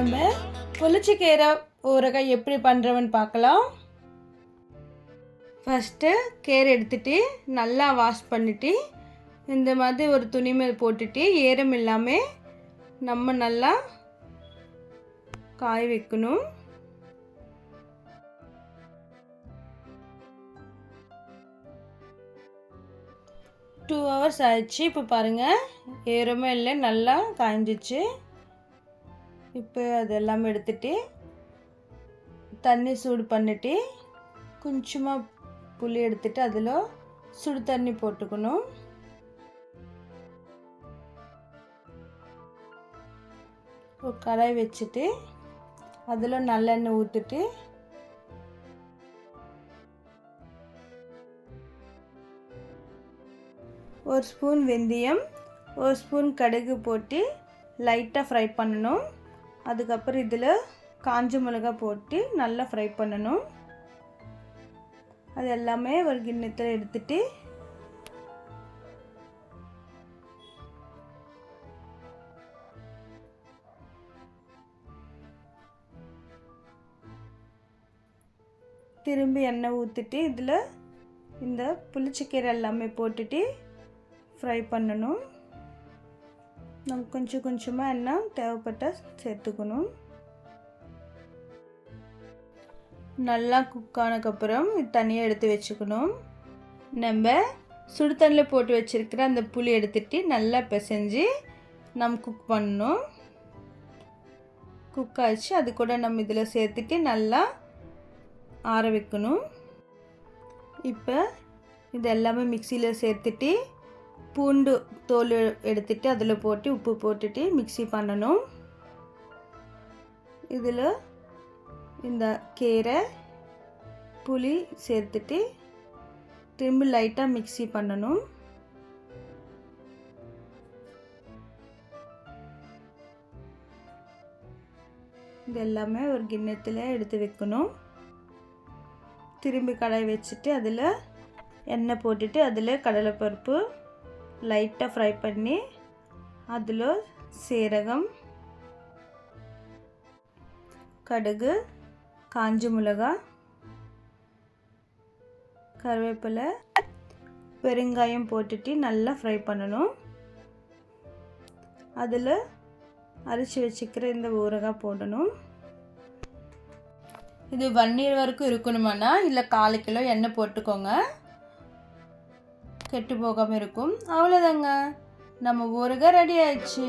நம்ம புளிச்சக்கீரை ஊறுகாய் எப்படி பண்ணுறோன்னு பார்க்கலாம். ஃபஸ்ட்டு கீரை எடுத்துகிட்டு நல்லா வாஷ் பண்ணிவிட்டு இந்த மாதிரி ஒரு துணி மேல் போட்டுட்டு ஈரம் இல்லாமல் நம்ம நல்லா காய வைக்கணும். டூ ஹவர்ஸ் ஆயிடுச்சு. இப்போ பாருங்கள், ஈரமே இல்லை, நல்லா காய்ஞ்சிச்சு. இப்போ அது எல்லாமே எடுத்துகிட்டு தண்ணி சூடு பண்ணிட்டு கொஞ்சமாக புளி எடுத்துகிட்டு அதில் சுடு தண்ணி போட்டுக்கணும். ஒரு கடாய் வச்சுட்டு அதில் நல்லெண்ணெய் ஊற்றிட்டு ஒரு ஸ்பூன் வெந்தயம், ஒரு ஸ்பூன் கடுகு போட்டு லைட்டாக ஃப்ரை பண்ணணும். அதுக்கப்புறம் இதில் காஞ்ச மிளகாய் போட்டு நல்லா ஃப்ரை பண்ணணும். அது எல்லாமே ஒரு கிண்ணத்தில் எடுத்துட்டு திரும்பி எண்ணெய் ஊற்றிட்டு இதில் இந்த புளிச்சக்கீரை எல்லாமே போட்டுட்டு ஃப்ரை பண்ணணும். நம்ம கொஞ்சம் கொஞ்சமாக எண்ணெய் தேவைப்பட்டால் சேர்த்துக்கணும். நல்லா குக் ஆனதுக்கப்புறம் தனியாக எடுத்து வச்சுக்கணும். நம்ம சுடு தண்ணியில் போட்டு வச்சுருக்கிற அந்த புளி எடுத்துகிட்டு நல்லா பிசைஞ்சு நம்ம குக் பண்ணணும். குக் ஆகிடுச்சு. அது கூட நம்ம இதில் சேர்த்துட்டு நல்லா ஆற வைக்கணும். இப்போ இது எல்லாமே மிக்சியில் சேர்த்துட்டு பூண்டு தோல் எடுத்துகிட்டு அதில் போட்டு உப்பு போட்டுட்டு மிக்சி பண்ணணும். இதில் இந்த கீரை புளி சேர்த்துட்டு திரும்பி லைட்டாக மிக்சி பண்ணணும். இது எல்லாமே ஒரு கிண்ணத்தில் எடுத்து வைக்கணும். திரும்பி கடாய் வச்சுட்டு அதில் எண்ணெய் போட்டுட்டு அதில் கடலைப்பருப்பு லைட்டாக ஃப்ரை பண்ணி அதில் சீரகம், கடுகு, காஞ்ச மிளகாய், கருவேப்பிலை, பெருங்காயம் போட்டுட்டு நல்லா ஃப்ரை பண்ணணும். அதில் அரைச்சி வச்சுக்கிற இந்த ஊறுகாய் போடணும். இது 1 year வரைக்கும் இருக்கணுமாண்ணா, இல்லை 1/4 கிலோ எண்ணெய் போட்டுக்கோங்க, கெட்டு போகாமல் இருக்கும். அவ்வளோதாங்க, நம்ம ஊறுகாய் ரெடி ஆயிடுச்சு.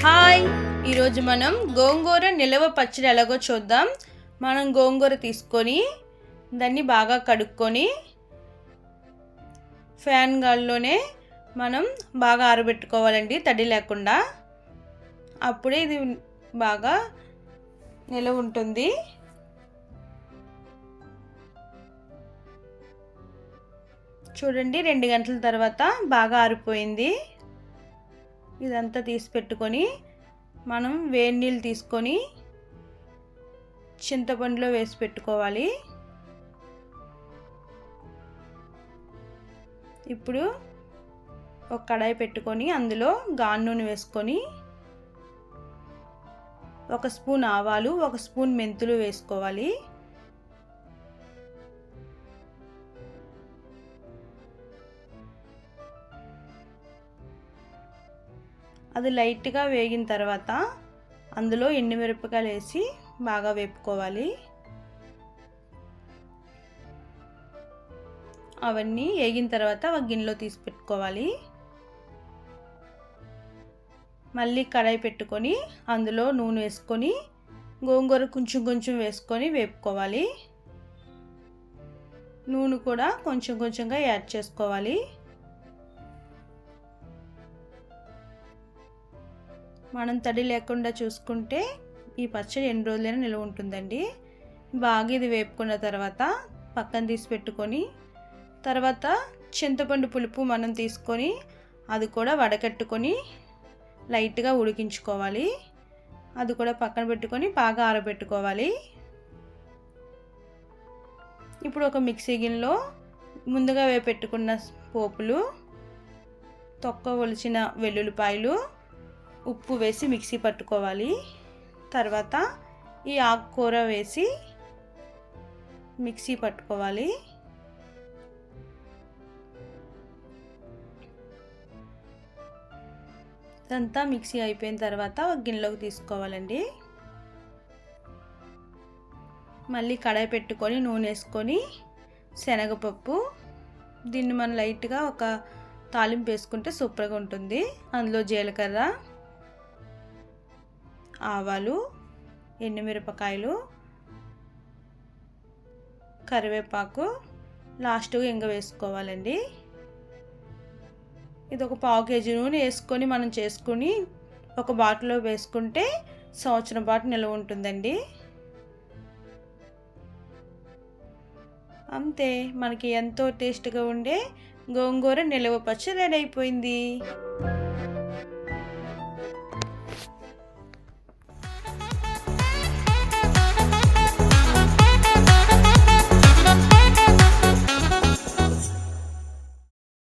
హాయ్, ఈరోజు మనం గోంగూర నిలవ పచ్చడి ఎలాగో చూద్దాం. మనం గోంగూర తీసుకొని దాన్ని బాగా కడుక్కొని ఫ్యాన్ గాల్లోనే మనం బాగా ఆరబెట్టుకోవాలండి, తడి లేకుండా. అప్పుడే ఇది బాగా నిలవ ఉంటుంది. చూడండి, 2 గంటల తర్వాత బాగా ఆరిపోయింది. ఇదంతా తీసి పెట్టుకొని మనం వేడి నీళ్ళు తీసుకొని చింతపండులో వేసి పెట్టుకోవాలి. ఇప్పుడు ఒక కడాయి పెట్టుకొని అందులో గాను నూనె వేసుకొని 1 స్పూన్ ఆవాలు, 1 స్పూన్ మెంతులు వేసుకోవాలి. అది లైట్గా వేగిన తర్వాత అందులో ఎండుమిరపకాయలు వేసి బాగా వేపుకోవాలి. అవన్నీ వేగిన తర్వాత ఒక గిన్నెలో తీసి పెట్టుకోవాలి. మళ్ళీ కడాయి పెట్టుకొని అందులో నూనె వేసుకొని గోంగూర కొంచెం కొంచెం వేసుకొని వేపుకోవాలి. నూనె కూడా కొంచెం కొంచెంగా యాడ్ చేసుకోవాలి. మనం తడి లేకుండా చూసుకుంటే ఈ పచ్చడి ఎన్ని రోజులైనా నిల్వ ఉంటుందండి. బాగా ఇది వేపుకున్న తర్వాత పక్కన తీసి పెట్టుకొని తర్వాత చింతపండు పులుపు మనం తీసుకొని అది కూడా వడకట్టుకొని లైట్గా ఉడికించుకోవాలి. అది కూడా పక్కన పెట్టుకొని బాగా ఆరబెట్టుకోవాలి. ఇప్పుడు ఒక మిక్సీ గిన్నెలో ముందుగా వేపెట్టుకున్న పోపులు తొక్క ఒలిచిన వెల్లుల్లిపాయలు, ఉప్పు వేసి మిక్సీ పట్టుకోవాలి. తర్వాత ఈ ఆకుకూర వేసి మిక్సీ పట్టుకోవాలి. ఇదంతా మిక్సీ అయిపోయిన తర్వాత ఒక గిన్నెలోకి తీసుకోవాలండి. మళ్ళీ కడాయి పెట్టుకొని నూనె వేసుకొని శనగపప్పు, దీన్ని మనం లైట్గా ఒక తాలింపు వేసుకుంటే సూపర్గా ఉంటుంది. అందులో జీలకర్ర, ఆవాలు, ఎండుమిరపకాయలు, కరివేపాకు, లాస్ట్గా ఇంగ వేసుకోవాలండి. ఇది ఒక పావు కేజీ నూనె వేసుకొని మనం చేసుకుని ఒక బాటిల్లో వేసుకుంటే సంవత్సరం పాటు నిల్వ ఉంటుందండి. అంతే, మనకి ఎంతో టేస్ట్గా ఉండే గోంగూర నిల్వ పచ్చడి రెడీ అయిపోయింది.